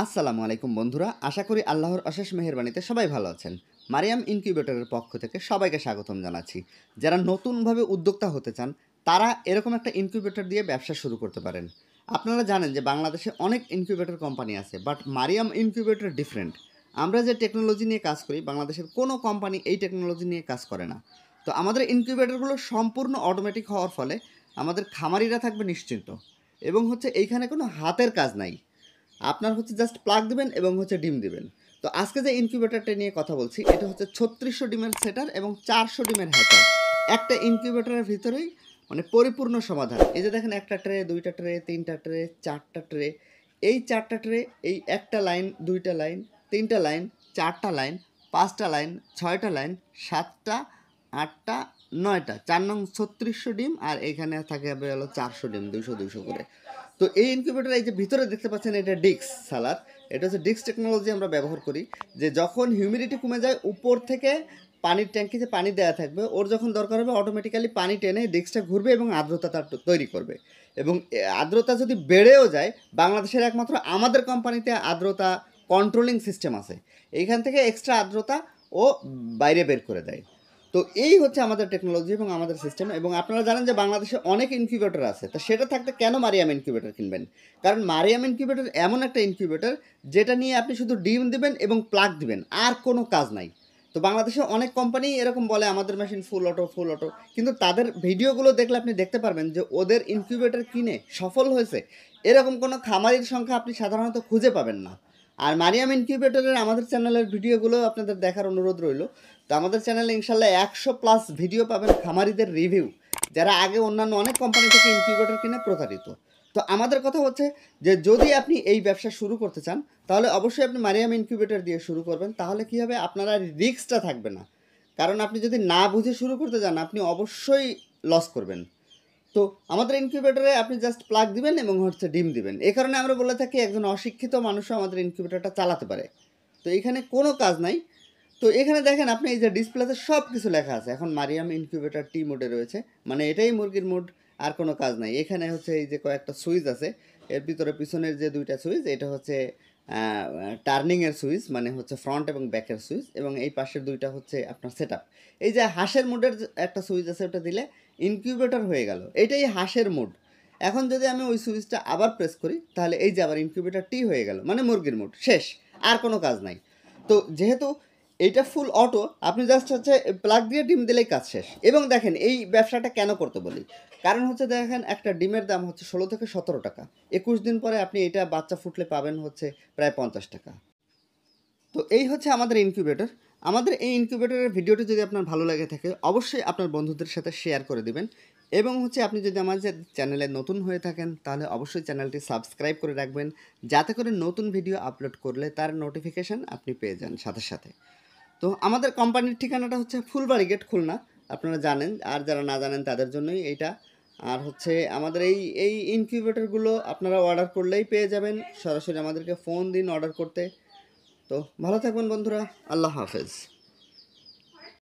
আসসালামু আলাইকুম বন্ধুরা, আশা করি আল্লাহর অশেষ মেহেরবানিতে সবাই ভালো আছেন। মারিয়াম ইনকিউবেটরের পক্ষ থেকে সবাইকে স্বাগতম জানাচ্ছি। যারা নতুনভাবে উদ্যোক্তা হতে চান তারা এরকম একটা ইনকিউবেটর দিয়ে ব্যবসা শুরু করতে পারেন। আপনারা জানেন যে বাংলাদেশে অনেক ইনকিউবেটর কোম্পানি আছে, বাট মারিয়াম ইনকিউবেটর ডিফারেন্ট। আমরা যে টেকনোলজি নিয়ে কাজ করি বাংলাদেশের কোনো কোম্পানি এই টেকনোলজি নিয়ে কাজ করে না। তো আমাদের ইনকিউবেটরগুলো সম্পূর্ণ অটোমেটিক হওয়ার ফলে আমাদের খামারিরা থাকবে নিশ্চিন্ত, এবং এইখানে কোনো হাতের কাজ নাই। আপনার জাস্ট প্লাগ দিবেন এবং ডিম দিবেন। তো আজকে যে ইনকিউবেটরটা নিয়ে কথা বলছি এটা 3600 ডিমের সেটার এবং 400 ডিমের হ্যাচার। একটা ইনকিউবেটরের ভিতরেই মানে পরিপূর্ণ সমাধান। এই যে দেখেন, একটা ট্রে, দুইটা ট্রে, তিনটা ট্রে, চারটা ট্রে। এই চারটা ট্রে, এই একটা লাইন, দুইটা লাইন, তিনটা লাইন, চারটা লাইন, পাঁচটা লাইন, ছয়টা লাইন, সাতটা, আটটা, নয়টা, 4 নং 3600 ডিম। আর এখানে থাকে হলো 400 ডিম, 200 200 করে। তো এই ইনকিউবেটর, এই যে ভিতরে দেখতে পাচ্ছেন, এটা ডিক্স সালার। এটা ডিক্স টেকনোলজি আমরা ব্যবহার করি। যে যখন হিউমিডিটি কমে যায়, উপর থেকে পানির ট্যাঙ্কিতে পানি দেওয়া থাকবে, ওর যখন দরকার হবে অটোমেটিক্যালি পানি টেনে ডিক্সটা ঘুরবে এবং আর্দ্রতা তার তৈরি করবে। এবং আর্দ্রতা যদি বেড়েও যায়, বাংলাদেশের একমাত্র আমাদের কোম্পানিতে আর্দ্রতা কন্ট্রোলিং সিস্টেম আছে। এইখান থেকে এক্সট্রা আর্দ্রতা ও বাইরে বের করে দেয়। তো এই আমাদের টেকনোলজি এবং আমাদের সিস্টেম। এবং আপনারা জানেন যে বাংলাদেশে অনেক ইনকিউবেটর আছে, তো সেটা থাকতে কেন মারিয়াম ইনকিউবেটর কিনবেন? কারণ মারিয়াম ইনকিউবেটর এমন একটা ইনকিউবেটর যেটা নিয়ে আপনি শুধু ডিম দিবেন এবং প্লাগ দিবেন, আর কোনো কাজ নাই। তো বাংলাদেশে অনেক কোম্পানি এরকম বলে আমাদের মেশিন ফুল অটো ফুল অটো, কিন্তু তাদের ভিডিওগুলো দেখলে আপনি দেখতে পারবেন যে ওদের ইনকিউবেটর কিনে সফল হয়েছে এরকম কোনো খামারির সংখ্যা আপনি সাধারণত খুঁজে পাবেন না। আর মারিয়াম ইনকিউবেটরের আমাদের চ্যানেলের ভিডিওগুলো আপনাদের দেখার অনুরোধ রইল। তো আমাদের চ্যানেলে ইনশাল্লাহ 100+ ভিডিও পাবেন খামারিদের রিভিউ, যারা আগে অন্যান্য অনেক কোম্পানি থেকে ইনকিউবেটর কিনে প্রতারিত। তো আমাদের কথা যে যদি আপনি এই ব্যবসা শুরু করতে চান, তাহলে অবশ্যই আপনি মারিয়াম ইনকিউবেটর দিয়ে শুরু করবেন। তাহলে কী হবে, আপনার আর রিস্কটা থাকবে না। কারণ আপনি যদি না বুঝে শুরু করতে যান, আপনি অবশ্যই লস করবেন। তো আমাদের ইনকিউবেটরে আপনি জাস্ট প্লাগ দিবেন এবং ডিম দিবেন। এই কারণে আমরা বলে থাকি একজন অশিক্ষিত মানুষও আমাদের ইনকিউবেটরটা চালাতে পারে। তো এখানে কোনো কাজ নাই। তো এখানে দেখেন আপনি, এই যে ডিসপ্লেতে সব কিছু লেখা আছে। এখন মারিয়াম ইনকিউবেটর টি মোডে রয়েছে, মানে এটাই মুরগির মোড, আর কোনো কাজ নাই। এখানে এই যে কয়েকটা সুইচ আছে, এর ভিতরে পিছনের যে দুইটা সুইচ, এটা টার্নিংয়ের সুইচ, মানে ফ্রন্ট এবং ব্যাকের সুইচ, এবং এই পাশের দুইটা আপনার সেট আপ। এই যে হাঁসের মোডের একটা সুইচ আছে, ওটা দিলে ইনকিউবেটর হয়ে গেল। এটাই হাঁসের মোড। এখন যদি আমি ওই সুইচটা আবার প্রেস করি, তাহলে এই যে আবার ইনকিউবেটর টি হয়ে গেল, মানে মুরগির মোড শেষ, আর কোনো কাজ নাই। তো যেহেতু এইটা ফুল অটো, আপনি জাস্ট প্লাগ দিয়ে ডিম দিলেই কাজ শেষ। এবং দেখেন এই ব্যবসাটা কেন করতে বলি, কারণ দেখেন একটা ডিমের দাম 16 থেকে 17 টাকা। 21 দিন পরে আপনি এটা বাচ্চা ফুটলে পাবেন প্রায় 50 টাকা। তো এই আমাদের ইনকিউবেটর। আমাদের এই ইনকিউবেটরের ভিডিওটি যদি আপনার ভালো লাগে থাকে, অবশ্যই আপনার বন্ধুদের সাথে শেয়ার করে দিবেন। এবং আপনি যদি আমাদের চ্যানেলে নতুন হয়ে থাকেন, তাহলে অবশ্যই চ্যানেলটি সাবস্ক্রাইব করে রাখবেন, যাতে করে নতুন ভিডিও আপলোড করলে তার নোটিফিকেশান আপনি পেয়ে যান সাথে সাথে। তো আমাদের কোম্পানির ঠিকানাটা ফুলবাড়ি গেট, খুলনা। আপনারা জানেন, আর যারা না জানেন তাদের জন্যই এইটা। আর আমাদের এই ইনকিউবেটরগুলো আপনারা অর্ডার করলেই পেয়ে যাবেন। সরাসরি আমাদেরকে ফোন দিন অর্ডার করতে। তো ভালো থাকবেন বন্ধুরা, আল্লাহ হাফেজ।